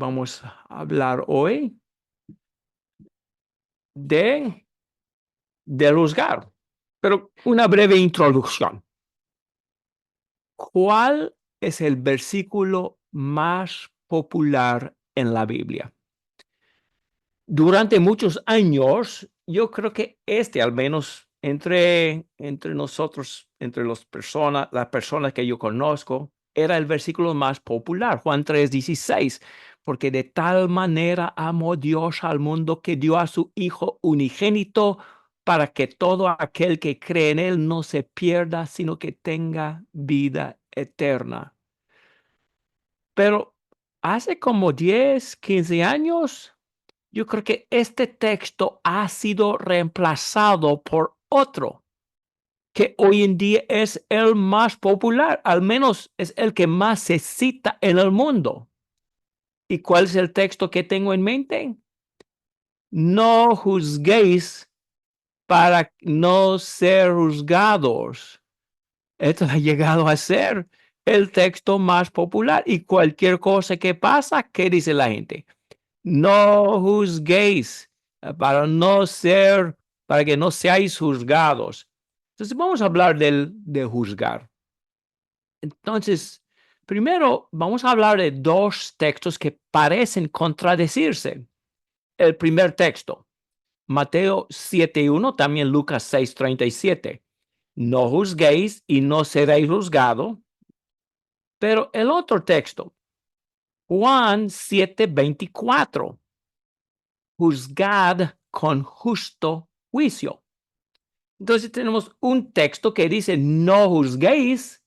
Vamos a hablar hoy de, de juzgar, pero una breve introducción. ¿Cuál es el versículo más popular en la Biblia? Durante muchos años, yo creo que al menos entre nosotros, entre las personas que yo conozco, era el versículo más popular, Juan 3:16, porque de tal manera amó Dios al mundo que dio a su Hijo unigénito para que todo aquel que cree en Él no se pierda, sino que tenga vida eterna. Pero hace como 10, 15 años, yo creo que este texto ha sido reemplazado por otro que hoy en día es el más popular, al menos es el que más se cita en el mundo. ¿Y cuál es el texto que tengo en mente? No juzguéis para no ser juzgados. Esto ha llegado a ser el texto más popular y cualquier cosa que pasa, ¿qué dice la gente? No juzguéis para que no seáis juzgados. Entonces vamos a hablar de juzgar. Entonces, primero vamos a hablar de dos textos que parecen contradecirse. El primer texto, Mateo 7:1, también Lucas 6:37. No juzguéis y no seréis juzgados. Pero el otro texto, Juan 7:24. Juzgad con justo juicio. Entonces tenemos un texto que dice no juzguéis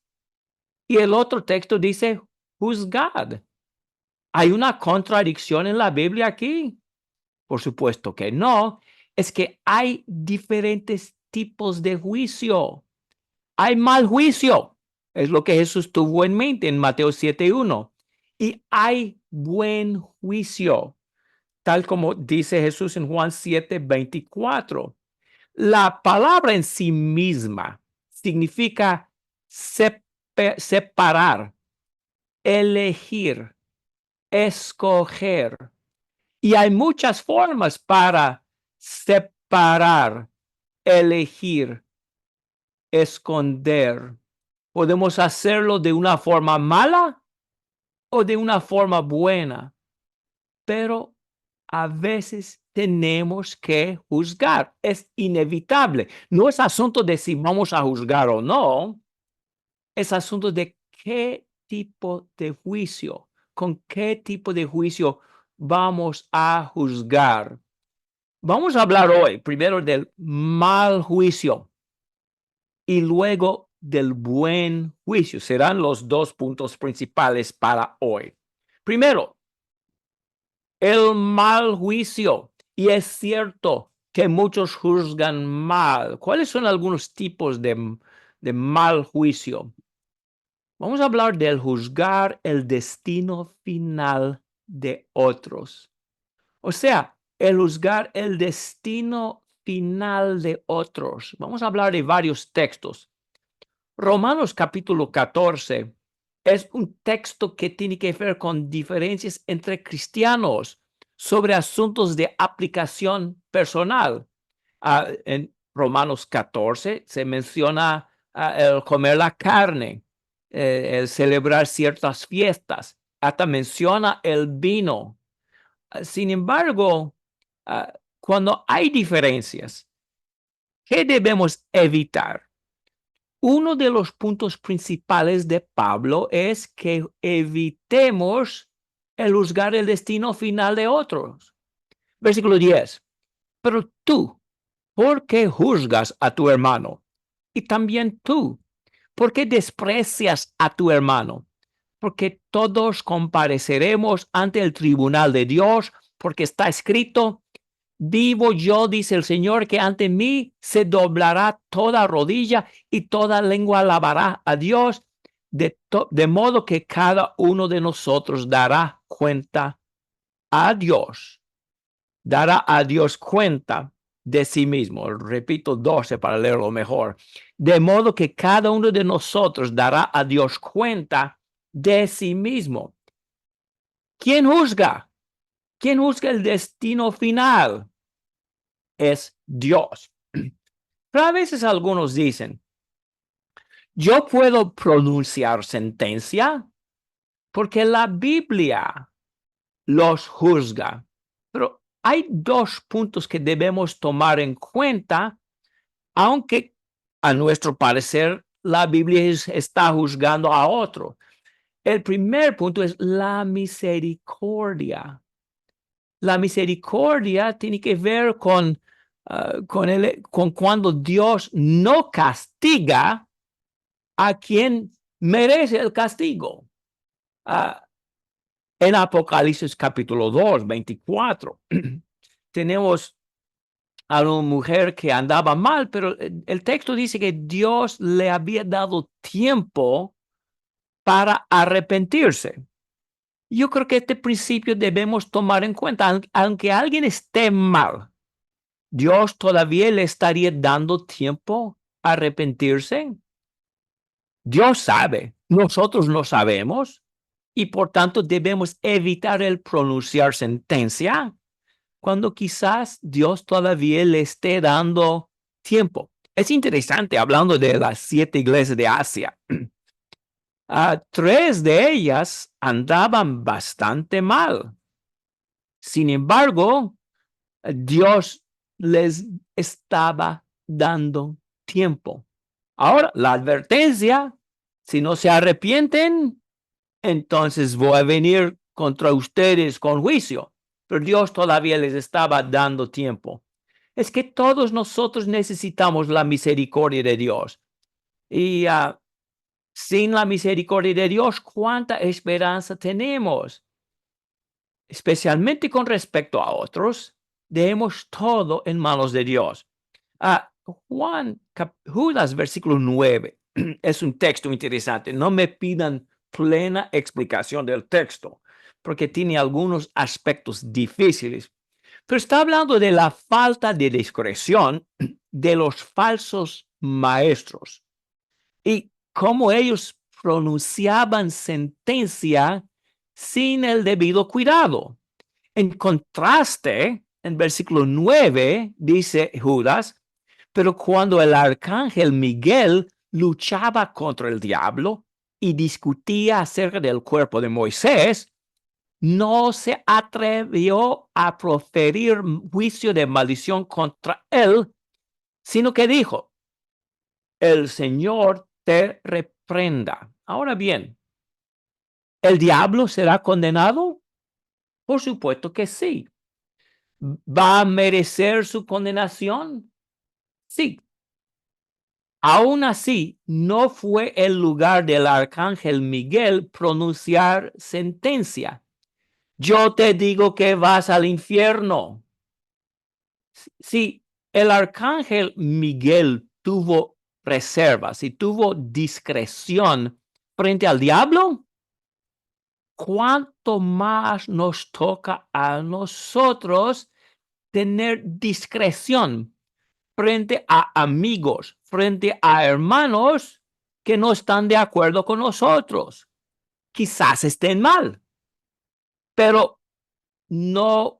y el otro texto dice juzgad. ¿Hay una contradicción en la Biblia aquí? Por supuesto que no. Es que hay diferentes tipos de juicio. Hay mal juicio. Es lo que Jesús tuvo en mente en Mateo 7:1. Y hay buen juicio, tal como dice Jesús en Juan 7:24. La palabra en sí misma significa separar, elegir, escoger. Y hay muchas formas para separar, elegir, esconder. Podemos hacerlo de una forma mala o de una forma buena, pero a veces tenemos que juzgar. Es inevitable. No es asunto de si vamos a juzgar o no. Es asunto de qué tipo de juicio, con qué tipo de juicio vamos a juzgar. Vamos a hablar hoy primero del mal juicio y luego del buen juicio. Serán los dos puntos principales para hoy. Primero, el mal juicio. Y es cierto que muchos juzgan mal. ¿Cuáles son algunos tipos de mal juicio? Vamos a hablar del juzgar el destino final de otros. O sea, el juzgar el destino final de otros. Vamos a hablar de varios textos. Romanos capítulo 14 es un texto que tiene que ver con diferencias entre cristianos sobre asuntos de aplicación personal. En Romanos 14 se menciona el comer la carne, el celebrar ciertas fiestas, hasta menciona el vino. Sin embargo, cuando hay diferencias, ¿qué debemos evitar? Uno de los puntos principales de Pablo es que evitemos el juzgar el destino final de otros. Versículo 10. Pero tú, ¿por qué juzgas a tu hermano? Y también tú, ¿por qué desprecias a tu hermano? Porque todos compareceremos ante el tribunal de Dios, porque está escrito: vivo yo, dice el Señor, que ante mí se doblará toda rodilla y toda lengua alabará a Dios, de modo que cada uno de nosotros dará cuenta a Dios, dará a Dios cuenta de sí mismo. Repito 12 para leerlo mejor. De modo que cada uno de nosotros dará a Dios cuenta de sí mismo. ¿Quién juzga? ¿Quién juzga el destino final? Es Dios. Pero a veces algunos dicen, yo puedo pronunciar sentencia porque la Biblia los juzga. Pero hay dos puntos que debemos tomar en cuenta, aunque a nuestro parecer la Biblia está juzgando a otro. El primer punto es la misericordia. La misericordia tiene que ver con cuando Dios no castiga a quien merece el castigo. Ah, en Apocalipsis capítulo 2, 24, tenemos a una mujer que andaba mal, pero el texto dice que Dios le había dado tiempo para arrepentirse. Yo creo que este principio debemos tomar en cuenta, aunque alguien esté mal, Dios todavía le estaría dando tiempo a arrepentirse. Dios sabe, nosotros no sabemos, y por tanto debemos evitar el pronunciar sentencia cuando quizás Dios todavía le esté dando tiempo. Es interesante, hablando de las 7 iglesias de Asia, 3 de ellas andaban bastante mal. Sin embargo, Dios les estaba dando tiempo. Ahora, la advertencia, si no se arrepienten, entonces voy a venir contra ustedes con juicio. Pero Dios todavía les estaba dando tiempo. Es que todos nosotros necesitamos la misericordia de Dios. Y sin la misericordia de Dios, ¿cuánta esperanza tenemos? Especialmente con respecto a otros, dejemos todo en manos de Dios. Judas, versículo 9, es un texto interesante. No me pidan plena explicación del texto, porque tiene algunos aspectos difíciles. Pero está hablando de la falta de discreción de los falsos maestros y cómo ellos pronunciaban sentencia sin el debido cuidado. En contraste, en versículo 9 dice Judas, pero cuando el arcángel Miguel luchaba contra el diablo y discutía acerca del cuerpo de Moisés, no se atrevió a proferir juicio de maldición contra él, sino que dijo, el Señor te reprenda. Ahora bien, ¿el diablo será condenado? Por supuesto que sí. ¿Va a merecer su condenación? Sí. Aún así, no fue el lugar del arcángel Miguel pronunciar sentencia. Yo te digo que vas al infierno. Si el arcángel Miguel tuvo reservas y tuvo discreción frente al diablo, ¿cuánto más nos toca a nosotros tener discreción frente a amigos, frente a hermanos que no están de acuerdo con nosotros? Quizás estén mal, pero no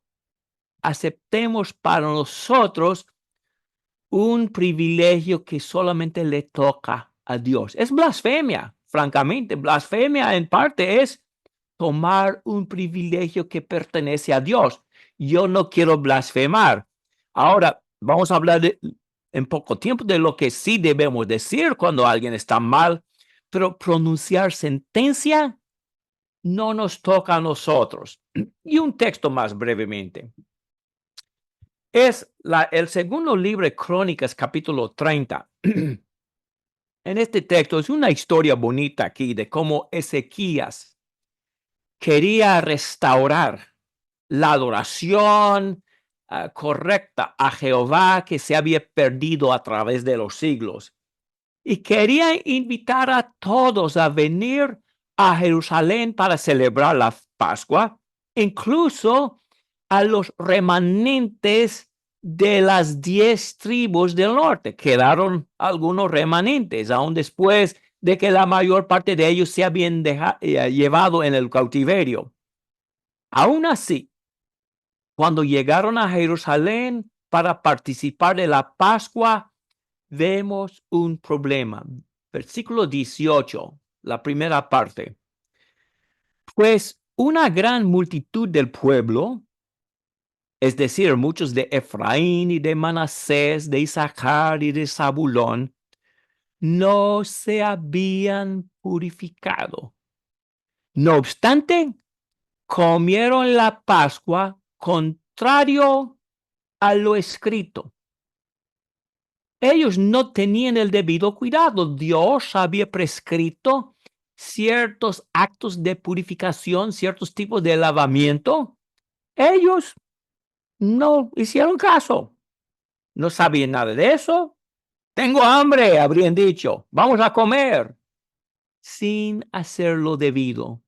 aceptemos para nosotros un privilegio que solamente le toca a Dios. Es blasfemia, francamente. Blasfemia en parte es tomar un privilegio que pertenece a Dios. Yo no quiero blasfemar. Ahora, vamos a hablar en poco tiempo de lo que sí debemos decir cuando alguien está mal, pero pronunciar sentencia no nos toca a nosotros. Y un texto más brevemente. Es el segundo libro de Crónicas, capítulo 30. En este texto es una historia bonita aquí de cómo Ezequías quería restaurar la adoración correcta a Jehová que se había perdido a través de los siglos. Y quería invitar a todos a venir a Jerusalén para celebrar la Pascua, incluso a los remanentes de las 10 tribus del norte. Quedaron algunos remanentes, aún después de que la mayor parte de ellos se habían llevado en el cautiverio. Aún así, cuando llegaron a Jerusalén para participar de la Pascua, vemos un problema. Versículo 18, la primera parte. Pues una gran multitud del pueblo, es decir, muchos de Efraín y de Manasés, de Isaacar y de Zabulón, no se habían purificado. No obstante, comieron la Pascua contrario a lo escrito. Ellos no tenían el debido cuidado. Dios había prescrito ciertos actos de purificación, ciertos tipos de lavamiento. Ellos no hicieron caso. No sabían nada de eso. Tengo hambre, habrían dicho. Vamos a comer. Sin hacerlo debido.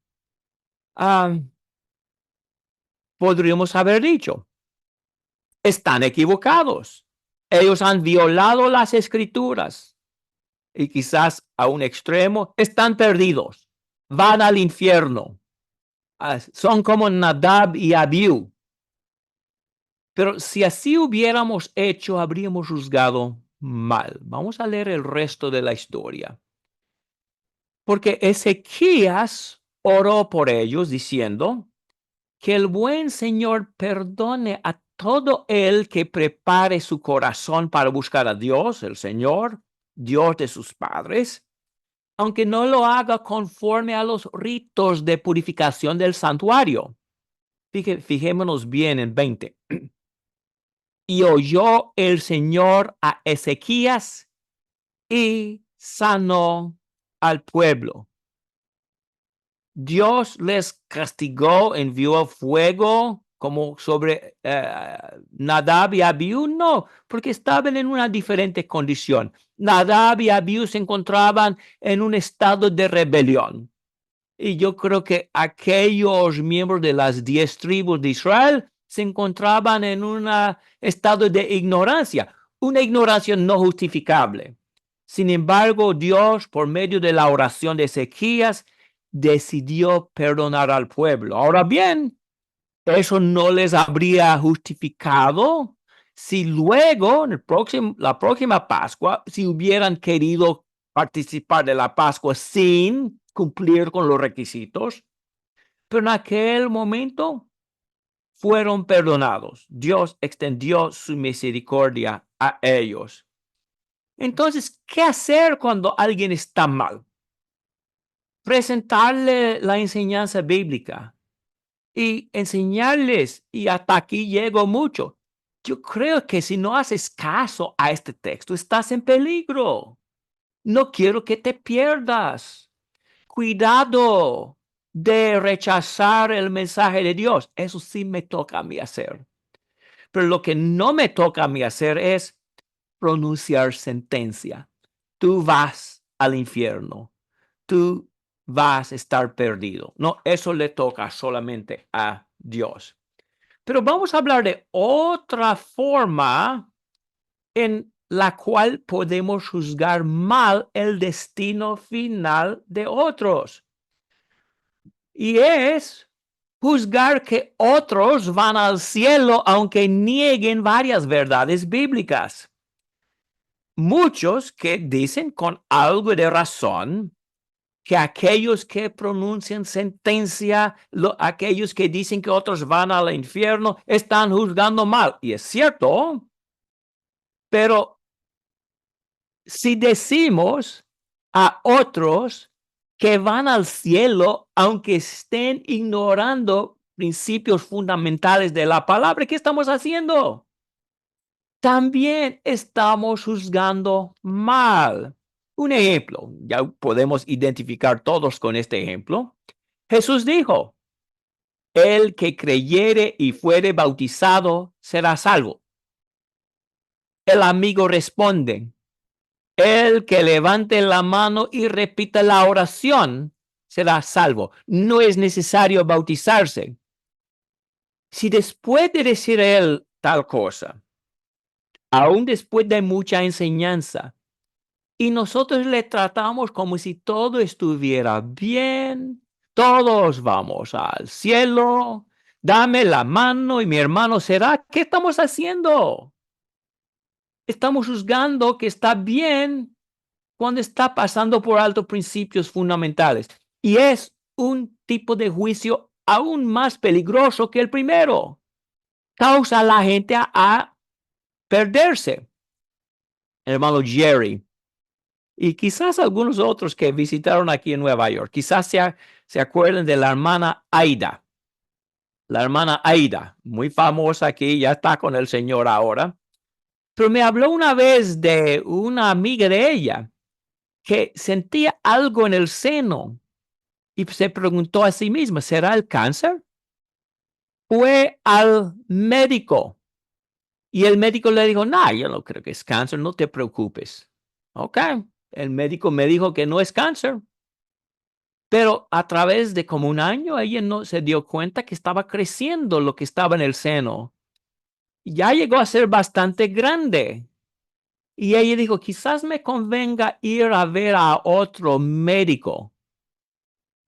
Podríamos haber dicho, están equivocados. Ellos han violado las escrituras y quizás a un extremo están perdidos. Van al infierno. Son como Nadab y Abiú. Pero si así hubiéramos hecho, habríamos juzgado mal. Vamos a leer el resto de la historia. Porque Ezequías oró por ellos diciendo, que el buen Señor perdone a todo el que prepare su corazón para buscar a Dios, el Señor, Dios de sus padres, aunque no lo haga conforme a los ritos de purificación del santuario. Fijémonos bien en 20. Y oyó el Señor a Ezequías y sanó al pueblo. Dios les castigó, envió fuego como sobre Nadab y Abiú, no, porque estaban en una diferente condición. Nadab y Abiú se encontraban en un estado de rebelión. Y yo creo que aquellos miembros de las 10 tribus de Israel se encontraban en un estado de ignorancia, una ignorancia no justificable. Sin embargo, Dios, por medio de la oración de Ezequías, decidió perdonar al pueblo. Ahora bien, eso no les habría justificado si luego, en la próxima Pascua, si hubieran querido participar de la Pascua sin cumplir con los requisitos, pero en aquel momento fueron perdonados. Dios extendió su misericordia a ellos. Entonces, ¿qué hacer cuando alguien está mal? Presentarle la enseñanza bíblica y enseñarles, y hasta aquí llego mucho. Yo creo que si no haces caso a este texto, estás en peligro. No quiero que te pierdas. Cuidado de rechazar el mensaje de Dios. Eso sí me toca a mí hacer. Pero lo que no me toca a mí hacer es pronunciar sentencia. Tú vas al infierno. Tú vas a estar perdido. No, eso le toca solamente a Dios. Pero vamos a hablar de otra forma en la cual podemos juzgar mal el destino final de otros. Y es juzgar que otros van al cielo aunque nieguen varias verdades bíblicas. Muchos que dicen con algo de razón que aquellos que pronuncian sentencia, aquellos que dicen que otros van al infierno, están juzgando mal. Y es cierto, pero si decimos a otros que van al cielo, aunque estén ignorando principios fundamentales de la palabra, ¿qué estamos haciendo? También estamos juzgando mal. Un ejemplo, ya podemos identificar todos con este ejemplo. Jesús dijo, el que creyere y fuere bautizado será salvo. El amigo responde, el que levante la mano y repita la oración será salvo. No es necesario bautizarse. Si después de decir él tal cosa, aún después de mucha enseñanza, y nosotros le tratamos como si todo estuviera bien, todos vamos al cielo, Dame la mano y mi hermano será. ¿Qué estamos haciendo? Estamos juzgando que está bien cuando está pasando por alto principios fundamentales. Y es un tipo de juicio aún más peligroso que el primero. Causa a la gente a perderse. Hermano Jerry, y quizás algunos otros que visitaron aquí en Nueva York, quizás se acuerden de la hermana Aida. La hermana Aida, muy famosa aquí, ya está con el Señor ahora. Pero me habló una vez de una amiga de ella que sentía algo en el seno y se preguntó a sí misma, ¿será el cáncer? Fue al médico y el médico le dijo, no, yo no creo que es cáncer, no te preocupes. Ok, el médico me dijo que no es cáncer, pero a través de como un año ella no se dio cuenta que estaba creciendo lo que estaba en el seno. Ya llegó a ser bastante grande. Y ella dijo, quizás me convenga ir a ver a otro médico.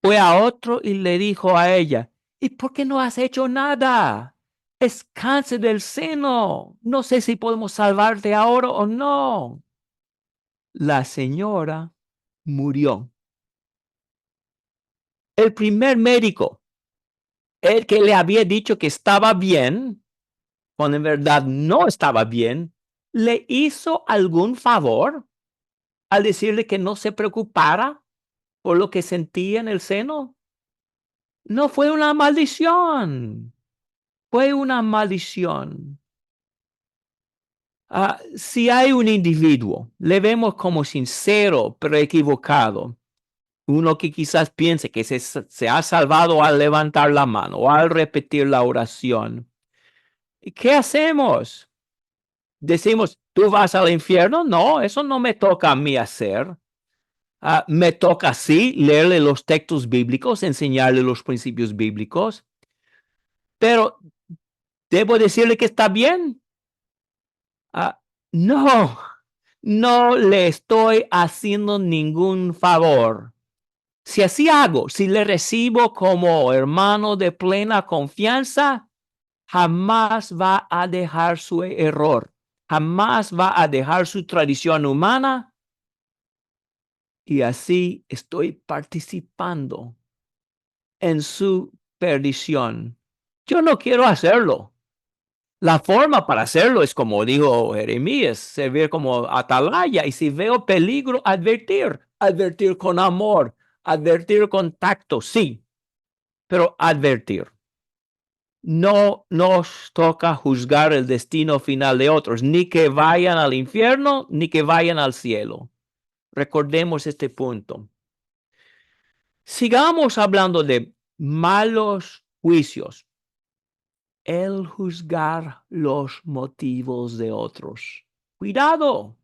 Fue a otro y le dijo a ella, ¿y por qué no has hecho nada? Es cáncer del seno. No sé si podemos salvarte ahora o no. La señora murió. El primer médico, el que le había dicho que estaba bien, cuando en verdad no estaba bien, le hizo algún favor al decirle que no se preocupara por lo que sentía en el seno. No fue una maldición, fue una maldición. Si hay un individuo, le vemos como sincero pero equivocado, uno que quizás piense que se ha salvado al levantar la mano o al repetir la oración. ¿Qué hacemos? Decimos, ¿tú vas al infierno? No, eso no me toca a mí hacer. Me toca sí leerle los textos bíblicos, enseñarle los principios bíblicos, pero debo decirle que está bien. Ah, no, no le estoy haciendo ningún favor. Si así hago, si le recibo como hermano de plena confianza, jamás va a dejar su error, jamás va a dejar su tradición humana y así estoy participando en su perdición. Yo no quiero hacerlo. La forma para hacerlo es como dijo Jeremías, servir como atalaya y si veo peligro, advertir, advertir con amor, advertir con tacto, sí, pero advertir. No nos toca juzgar el destino final de otros, ni que vayan al infierno, ni que vayan al cielo. Recordemos este punto. Sigamos hablando de malos juicios. El juzgar los motivos de otros. Cuidado,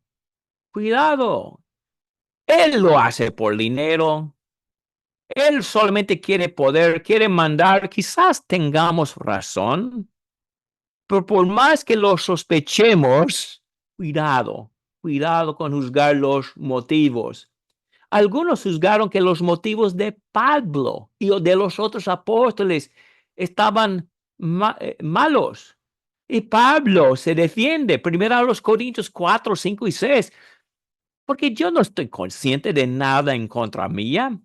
cuidado. Él lo hace por dinero. Él solamente quiere poder, quiere mandar. Quizás tengamos razón, pero por más que lo sospechemos, cuidado, cuidado con juzgar los motivos. Algunos juzgaron que los motivos de Pablo y de los otros apóstoles estaban malos. Y Pablo se defiende, primero a los Corintios 4, 5 y 6, porque yo no estoy consciente de nada en contra mía,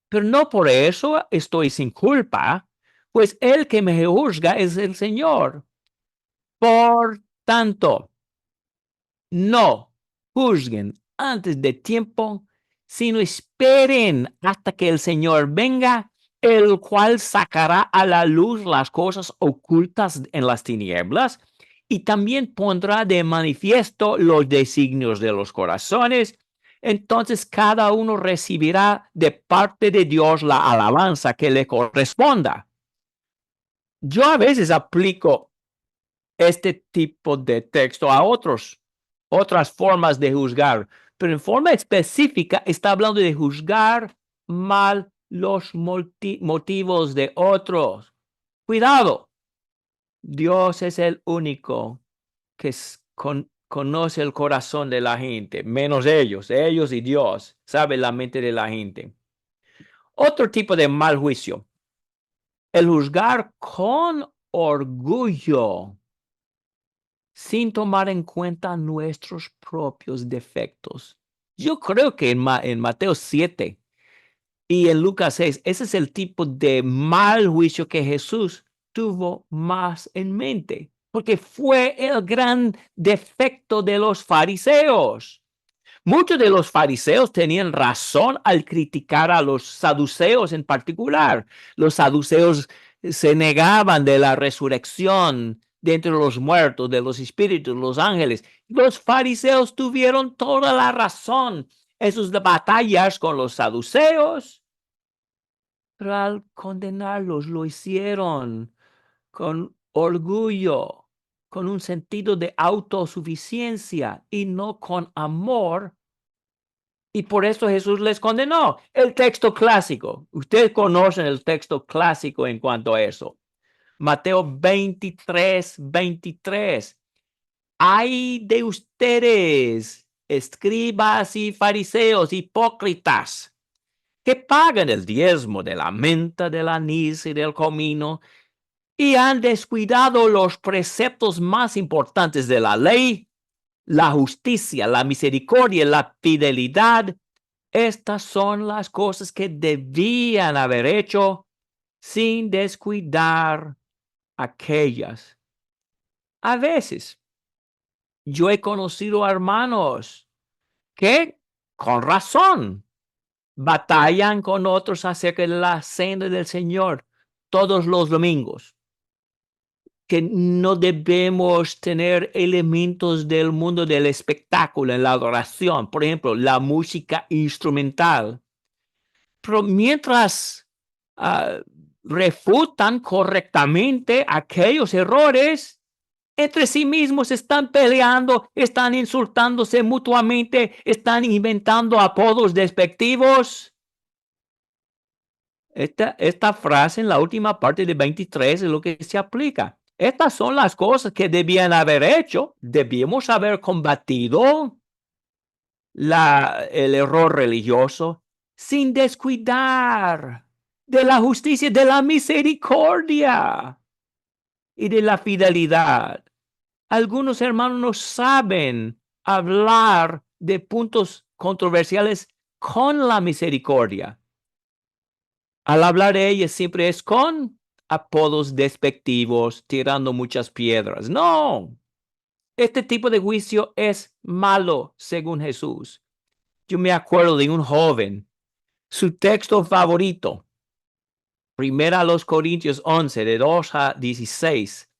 pero no por eso estoy sin culpa, pues el que me juzga es el Señor. Por tanto, no juzguen antes de tiempo, sino esperen hasta que el Señor venga, el cual sacará a la luz las cosas ocultas en las tinieblas y también pondrá de manifiesto los designios de los corazones. Entonces cada uno recibirá de parte de Dios la alabanza que le corresponda. Yo a veces aplico este tipo de texto a otras formas de juzgar, pero en forma específica está hablando de juzgar mal los motivos de otros. Cuidado, Dios es el único que conoce el corazón de la gente, menos ellos y Dios saben la mente de la gente. Otro tipo de mal juicio el juzgar con orgullo, sin tomar en cuenta nuestros propios defectos. Yo creo que en Mateo 7 y en Lucas 6, ese es el tipo de mal juicio que Jesús tuvo más en mente, porque fue el gran defecto de los fariseos. Muchos de los fariseos tenían razón al criticar a los saduceos en particular. Los saduceos se negaban de la resurrección de entre los muertos, de los espíritus, los ángeles. Los fariseos tuvieron toda la razón en sus batallas con los saduceos, pero al condenarlos lo hicieron con orgullo, con un sentido de autosuficiencia y no con amor. Y por eso Jesús les condenó. El texto clásico. Ustedes conocen el texto clásico en cuanto a eso. Mateo 23:23. Ay de ustedes, escribas y fariseos hipócritas, que pagan el diezmo de la menta, del anís y del comino, y han descuidado los preceptos más importantes de la ley, la justicia, la misericordia, la fidelidad. Estas son las cosas que debían haber hecho sin descuidar aquellas. A veces yo he conocido a hermanos que con razón batallan con otros acerca de la cena del Señor todos los domingos, que no debemos tener elementos del mundo del espectáculo en la adoración, por ejemplo, la música instrumental. Pero mientras refutan correctamente aquellos errores, entre sí mismos están peleando, están insultándose mutuamente, están inventando apodos despectivos. Esta frase en la última parte de 23 es lo que se aplica. Estas son las cosas que debían haber hecho. Debíamos haber combatido el error religioso sin descuidar de la justicia, de la misericordia y de la fidelidad. Algunos hermanos no saben hablar de puntos controversiales con la misericordia. Al hablar de ella siempre es con apodos despectivos, tirando muchas piedras. No, este tipo de juicio es malo según Jesús. Yo me acuerdo de un joven, su texto favorito, Primera a los Corintios 11, de 2 a 16,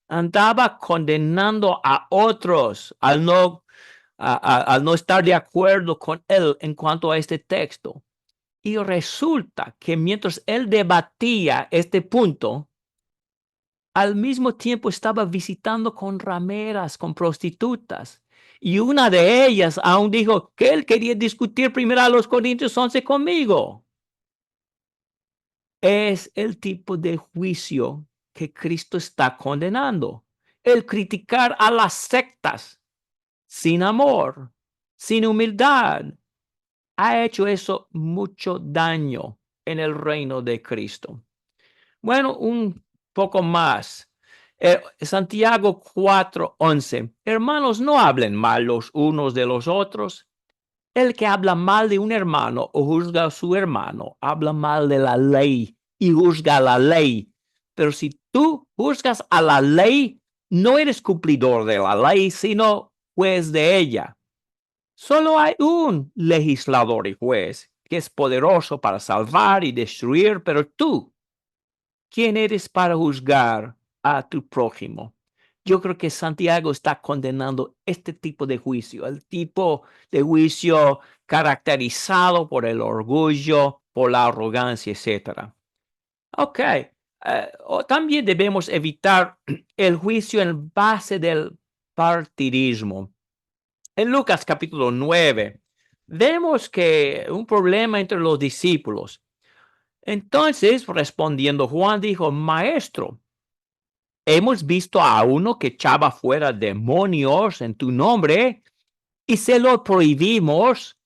andaba condenando a otros al no estar de acuerdo con él en cuanto a este texto. Y resulta que mientras él debatía este punto, al mismo tiempo estaba visitando con rameras, con prostitutas. Y una de ellas aún dijo que él quería discutir primero a los Corintios 11 conmigo. Es el tipo de juicio que Cristo está condenando. El criticar a las sectas sin amor, sin humildad, ha hecho eso mucho daño en el reino de Cristo. Bueno, un poco más. Santiago 4:11. Hermanos, no hablen mal los unos de los otros. El que habla mal de un hermano o juzga a su hermano, habla mal de la ley y juzga la ley. Pero si tú juzgas a la ley, no eres cumplidor de la ley, sino juez de ella. Solo hay un legislador y juez que es poderoso para salvar y destruir, pero tú, ¿quién eres para juzgar a tu prójimo? Yo creo que Santiago está condenando este tipo de juicio, el tipo de juicio caracterizado por el orgullo, por la arrogancia, etc. Ok, también debemos evitar el juicio en base del partidismo. En Lucas capítulo 9, vemos que un problema entre los discípulos. Entonces, respondiendo Juan, dijo: Maestro, hemos visto a uno que echaba fuera demonios en tu nombre y se lo prohibimos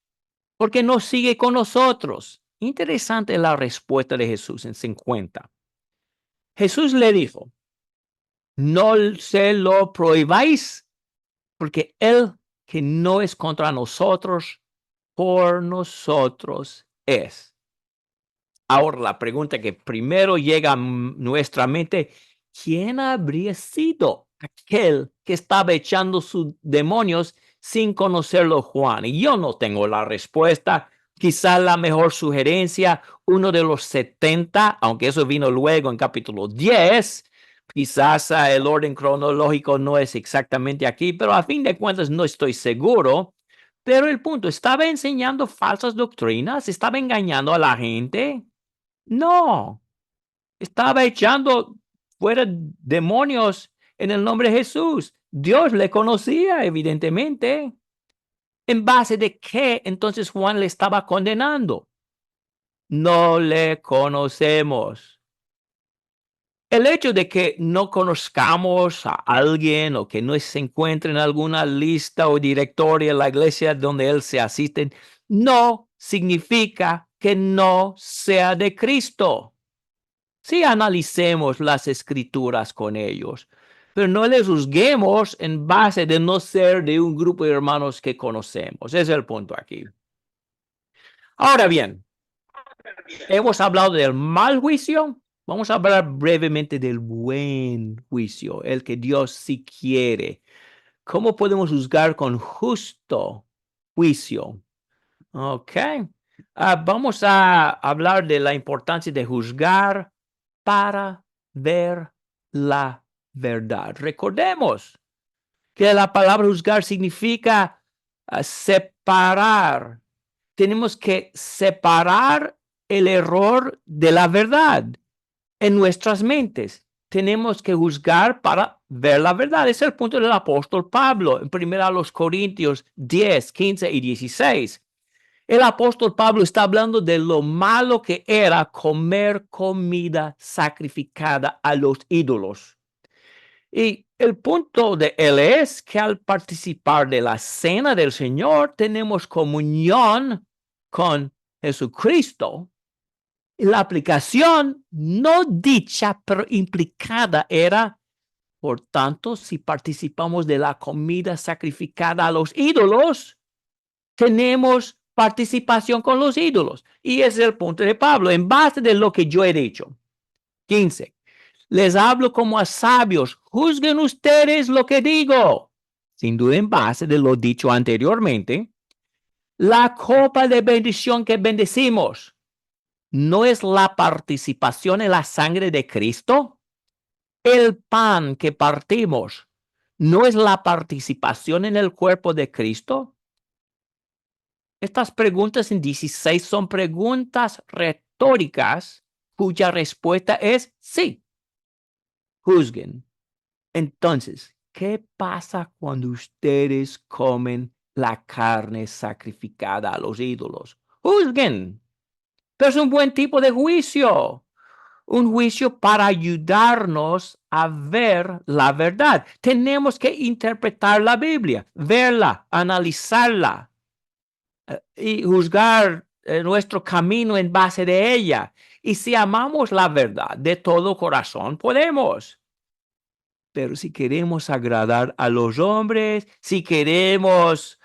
porque no sigue con nosotros. Interesante la respuesta de Jesús en 50. Jesús le dijo, no se lo prohibáis, porque el que no es contra nosotros, por nosotros es. Ahora la pregunta que primero llega a nuestra mente, ¿quién habría sido aquel que estaba echando sus demonios sin conocerlo Juan? Y yo no tengo la respuesta. Quizá la mejor sugerencia, uno de los 70, aunque eso vino luego en capítulo 10. Quizás el orden cronológico no es exactamente aquí, pero a fin de cuentas no estoy seguro. Pero el punto, ¿estaba enseñando falsas doctrinas? ¿Estaba engañando a la gente? No, estaba echando fuera demonios en el nombre de Jesús. Dios le conocía, evidentemente. ¿En base de qué entonces Juan le estaba condenando? No le conocemos. El hecho de que no conozcamos a alguien o que no se encuentre en alguna lista o directorio en la iglesia donde él se asiste, no significa que no sea de Cristo. Sí, analicemos las escrituras con ellos, pero no les juzguemos en base de no ser de un grupo de hermanos que conocemos. Ese es el punto aquí. Ahora bien, hemos hablado del mal juicio. Vamos a hablar brevemente del buen juicio, el que Dios sí quiere. ¿Cómo podemos juzgar con justo juicio? Ok. Vamos a hablar de la importancia de juzgar para ver la verdad. Recordemos que la palabra juzgar significa separar. Tenemos que separar el error de la verdad en nuestras mentes. Tenemos que juzgar para ver la verdad. Es el punto del apóstol Pablo en 1 Corintios 10, 15 y 16. El apóstol Pablo está hablando de lo malo que era comer comida sacrificada a los ídolos. Y el punto de él es que al participar de la cena del Señor tenemos comunión con Jesucristo. Y la aplicación no dicha, pero implicada era, por tanto, si participamos de la comida sacrificada a los ídolos, tenemos participación con los ídolos. Y ese es el punto de Pablo, en base de lo que yo he dicho. 15. Les hablo como a sabios, juzguen ustedes lo que digo. Sin duda, en base de lo dicho anteriormente, la copa de bendición que bendecimos no es la participación en la sangre de Cristo. El pan que partimos no es la participación en el cuerpo de Cristo. Estas preguntas en 16 son preguntas retóricas cuya respuesta es sí. Juzguen. Entonces, ¿qué pasa cuando ustedes comen la carne sacrificada a los ídolos? Juzguen. Pero es un buen tipo de juicio. Un juicio para ayudarnos a ver la verdad. Tenemos que interpretar la Biblia, verla, analizarla y juzgar nuestro camino en base de ella. Y si amamos la verdad de todo corazón, podemos. Pero si queremos agradar a los hombres, si queremos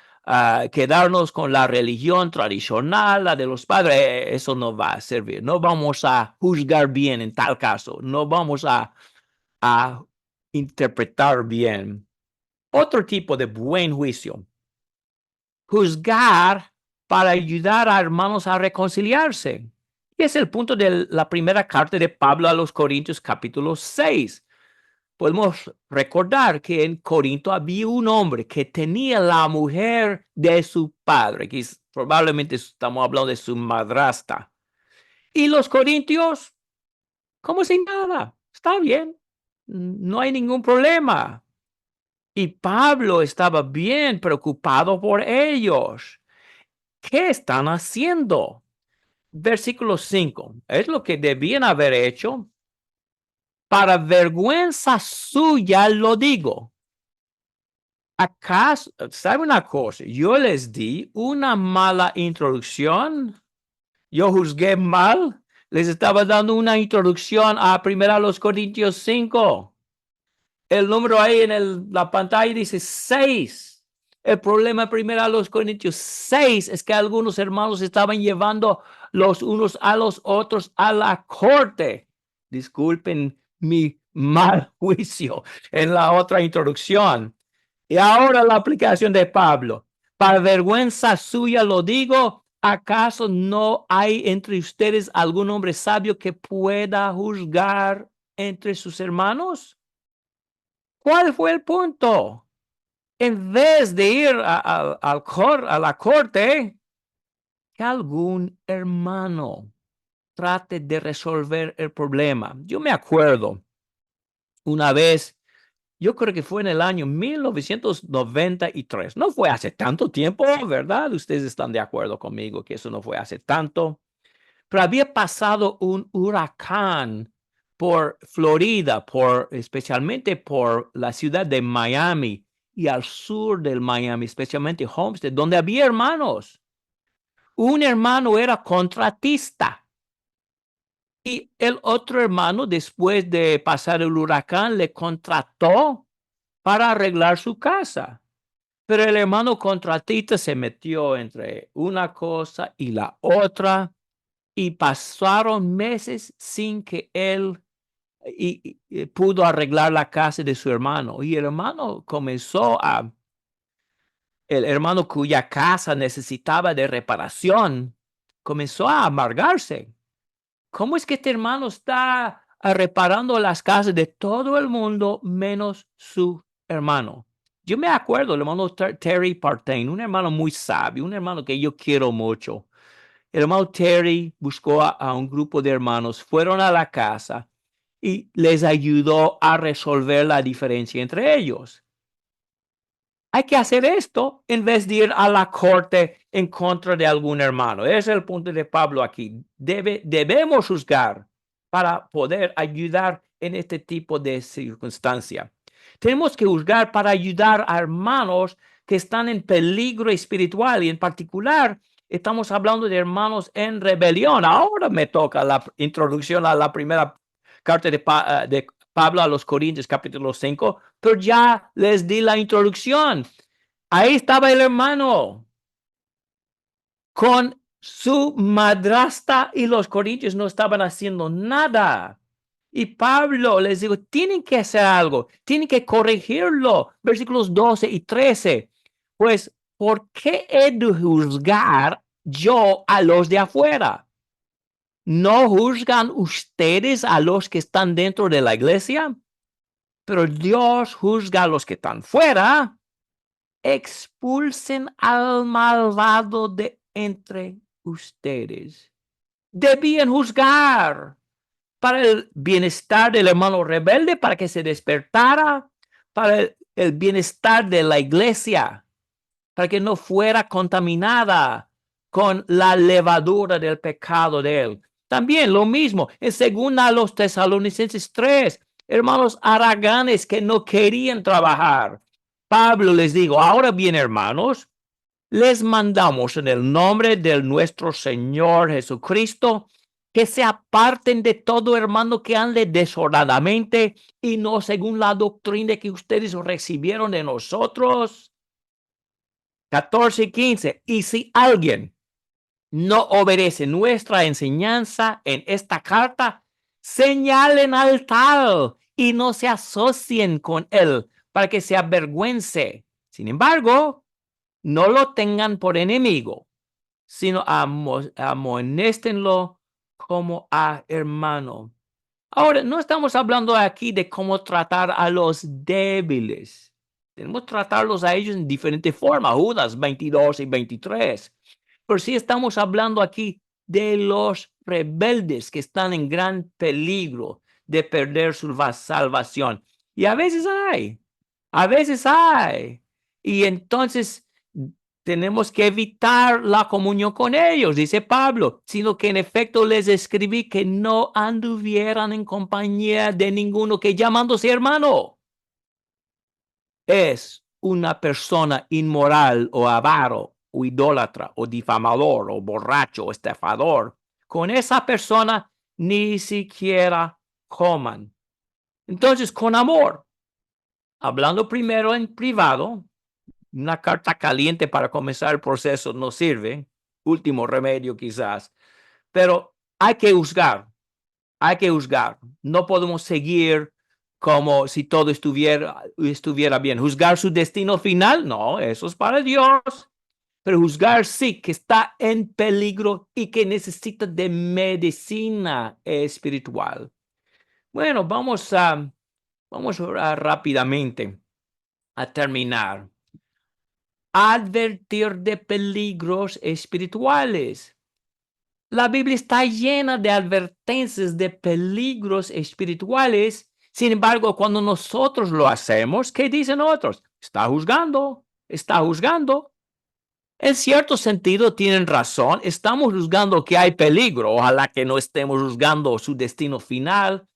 quedarnos con la religión tradicional, la de los padres, eso no va a servir. No vamos a juzgar bien en tal caso. No vamos a interpretar bien. Otro tipo de buen juicio. Juzgar para ayudar a hermanos a reconciliarse. Y es el punto de la primera carta de Pablo a los Corintios capítulo 6. Podemos recordar que en Corinto había un hombre que tenía la mujer de su padre, que probablemente estamos hablando de su madrastra. Y los corintios, como si nada, está bien, no hay ningún problema. Y Pablo estaba bien preocupado por ellos. ¿Qué están haciendo? Versículo 5. Es lo que debían haber hecho. Para vergüenza suya lo digo. ¿Acaso, sabe una cosa? Yo les di una mala introducción. Yo juzgué mal. Les estaba dando una introducción a 1 Corintios 5. El número ahí en la pantalla dice 6. El problema en 1 Corintios 6 es que algunos hermanos estaban llevando los unos a los otros a la corte. Disculpen mi mal juicio en la otra introducción. Y ahora la aplicación de Pablo. Para vergüenza suya lo digo, ¿acaso no hay entre ustedes algún hombre sabio que pueda juzgar entre sus hermanos? ¿Cuál fue el punto? En vez de ir a la corte, que algún hermano trate de resolver el problema. Yo me acuerdo una vez, yo creo que fue en el año 1993. No fue hace tanto tiempo, ¿verdad? Ustedes están de acuerdo conmigo que eso no fue hace tanto. Pero había pasado un huracán por Florida, especialmente por la ciudad de Miami y al sur del Miami, especialmente Homestead, donde había hermanos. Un hermano era contratista y el otro hermano, después de pasar el huracán, le contrató para arreglar su casa. Pero el hermano contratista se metió entre una cosa y la otra y pasaron meses sin que él pudo arreglar la casa de su hermano. Y el hermano el hermano cuya casa necesitaba de reparación, comenzó a amargarse. ¿Cómo es que este hermano está reparando las casas de todo el mundo menos su hermano? Yo me acuerdo, el hermano Terry Partain, un hermano muy sabio, un hermano que yo quiero mucho. El hermano Terry buscó a un grupo de hermanos, fueron a la casa y les ayudó a resolver la diferencia entre ellos. Hay que hacer esto en vez de ir a la corte en contra de algún hermano. Ese es el punto de Pablo aquí. Debemos juzgar para poder ayudar en este tipo de circunstancia. Tenemos que juzgar para ayudar a hermanos que están en peligro espiritual y en particular estamos hablando de hermanos en rebelión. Ahora me toca la introducción a la primera carta de Pablo a los Corintios, capítulo 5, pero ya les di la introducción. Ahí estaba el hermano con su madrastra y los corintios no estaban haciendo nada. Y Pablo les dijo, tienen que hacer algo, tienen que corregirlo. Versículos 12 y 13. Pues, ¿por qué he de juzgar yo a los de afuera? ¿No juzgan ustedes a los que están dentro de la iglesia? Pero Dios juzga a los que están fuera. Expulsen al malvado de entre ustedes. Debían juzgar para el bienestar del hermano rebelde, para que se despertara, para el bienestar de la iglesia, para que no fuera contaminada con la levadura del pecado de él. También lo mismo, en segunda a los Tesalonicenses 3, hermanos haraganes que no querían trabajar. Pablo les digo, ahora bien, hermanos, les mandamos en el nombre de nuestro Señor Jesucristo que se aparten de todo hermano que ande desordenadamente y no según la doctrina que ustedes recibieron de nosotros. 14 y 15. Y si alguien no obedece nuestra enseñanza en esta carta, señalen al tal y no se asocien con él para que se avergüence. Sin embargo, no lo tengan por enemigo, sino amonéstenlo como a hermano. Ahora, no estamos hablando aquí de cómo tratar a los débiles. Tenemos que tratarlos a ellos en diferente forma, Judas 22 y 23. Pero sí estamos hablando aquí de los rebeldes que están en gran peligro de perder su salvación. Y a veces hay. Y entonces tenemos que evitar la comunión con ellos, dice Pablo, sino que en efecto les escribí que no anduvieran en compañía de ninguno que llamándose hermano es una persona inmoral o avaro o idólatra o difamador o borracho o estafador. Con esa persona ni siquiera coman. Entonces, con amor, hablando primero en privado, una carta caliente para comenzar el proceso no sirve, último remedio quizás, pero hay que juzgar, no podemos seguir como si todo estuviera bien. Juzgar su destino final, no, eso es para Dios. Pero juzgar sí que está en peligro y que necesita de medicina espiritual. Bueno, vamos a rápidamente a terminar. Advertir de peligros espirituales. La Biblia está llena de advertencias de peligros espirituales. Sin embargo, cuando nosotros lo hacemos, ¿qué dicen otros? Está juzgando, está juzgando. En cierto sentido, tienen razón. Estamos juzgando que hay peligro. Ojalá que no estemos juzgando su destino final.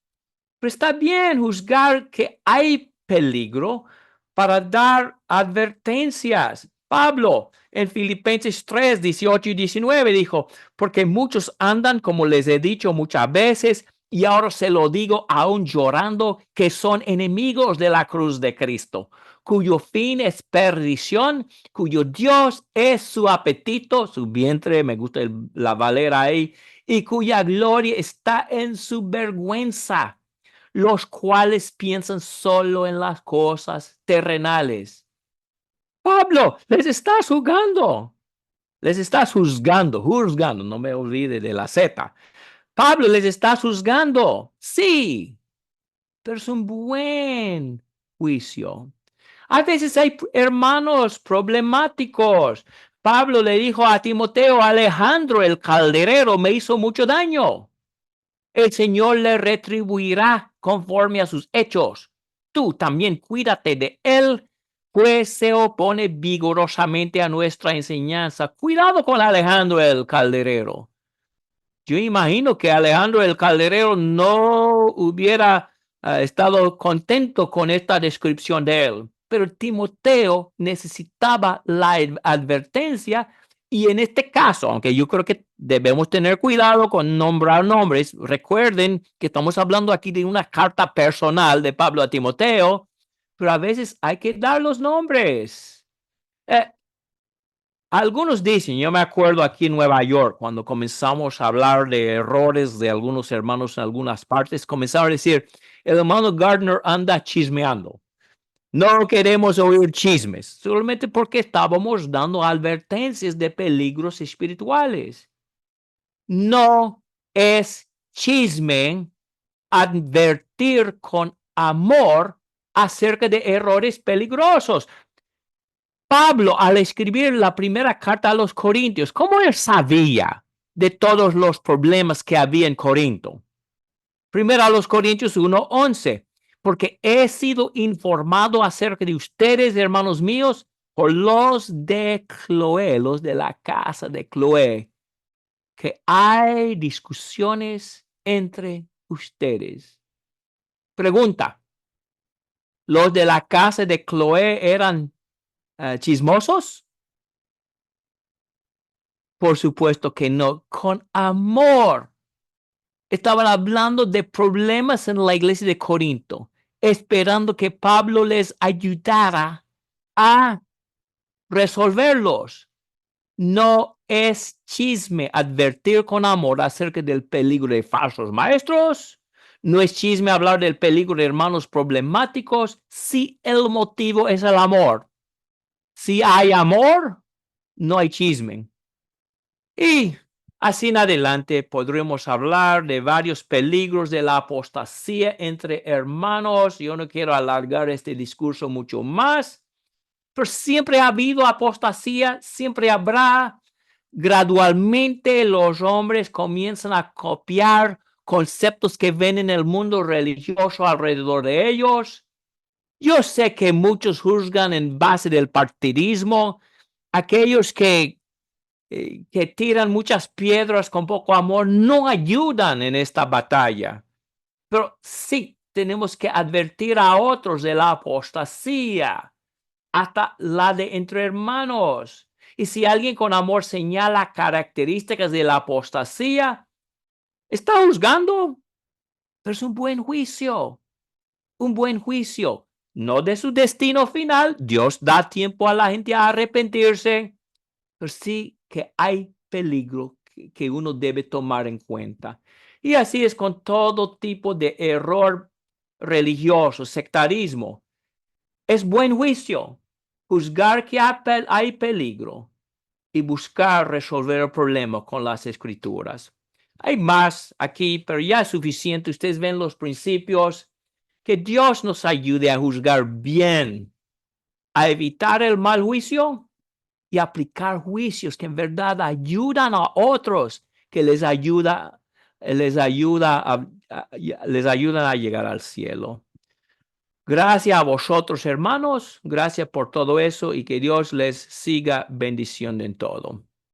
Pero está bien juzgar que hay peligro para dar advertencias. Pablo en Filipenses 3, 18 y 19 dijo, porque muchos andan, como les he dicho muchas veces, y ahora se lo digo aún llorando, que son enemigos de la cruz de Cristo, cuyo fin es perdición, cuyo Dios es su apetito, su vientre, me gusta la Valera ahí, y cuya gloria está en su vergüenza, los cuales piensan solo en las cosas terrenales. Pablo, les estás juzgando, no me olvide de la Z. Pablo, les estás juzgando, sí, pero es un buen juicio. A veces hay hermanos problemáticos. Pablo le dijo a Timoteo, Alejandro el calderero me hizo mucho daño. El Señor le retribuirá conforme a sus hechos. Tú también cuídate de él, pues se opone vigorosamente a nuestra enseñanza. Cuidado con Alejandro el calderero. Yo imagino que Alejandro el calderero no hubiera estado contento con esta descripción de él, pero Timoteo necesitaba la advertencia y en este caso, aunque yo creo que debemos tener cuidado con nombrar nombres, recuerden que estamos hablando aquí de una carta personal de Pablo a Timoteo, pero a veces hay que dar los nombres. Eh, Algunos dicen, yo me acuerdo aquí en Nueva York, cuando comenzamos a hablar de errores de algunos hermanos en algunas partes, comenzaron a decir, el hermano Gardner anda chismeando. No queremos oír chismes, solamente porque estábamos dando advertencias de peligros espirituales. No es chisme advertir con amor acerca de errores peligrosos. Pablo, al escribir la primera carta a los Corintios, ¿cómo él sabía de todos los problemas que había en Corinto? Primero a los Corintios 1:11, porque he sido informado acerca de ustedes, hermanos míos, por los de Cloé, los de la casa de Cloé, que hay discusiones entre ustedes. Pregunta, ¿los de la casa de Cloé eran chismosos? Por supuesto que no, con amor. Estaban hablando de problemas en la iglesia de Corinto, esperando que Pablo les ayudara a resolverlos. No es chisme advertir con amor acerca del peligro de falsos maestros. No es chisme hablar del peligro de hermanos problemáticos si el motivo es el amor. Si hay amor, no hay chisme. Y así en adelante podremos hablar de varios peligros de la apostasía entre hermanos. Yo no quiero alargar este discurso mucho más, pero siempre ha habido apostasía, siempre habrá. Gradualmente los hombres comienzan a copiar conceptos que ven en el mundo religioso alrededor de ellos. Yo sé que muchos juzgan en base del partidismo, aquellos que tiran muchas piedras con poco amor no ayudan en esta batalla. Pero sí tenemos que advertir a otros de la apostasía, hasta la de entre hermanos. Y si alguien con amor señala características de la apostasía, Está juzgando, pero es un buen juicio, no de su destino final. Dios da tiempo a la gente a arrepentirse, pero sí que hay peligro que uno debe tomar en cuenta. Y así es con todo tipo de error religioso, sectarismo. Es buen juicio juzgar que hay peligro y buscar resolver el problema con las escrituras. Hay más aquí, pero ya es suficiente. Ustedes ven los principios. Que Dios nos ayude a juzgar bien, a evitar el mal juicio y aplicar juicios que en verdad ayudan a otros, que les ayudan a llegar al cielo. Gracias a vosotros, hermanos. Gracias por todo eso y que Dios les siga bendiciendo en todo.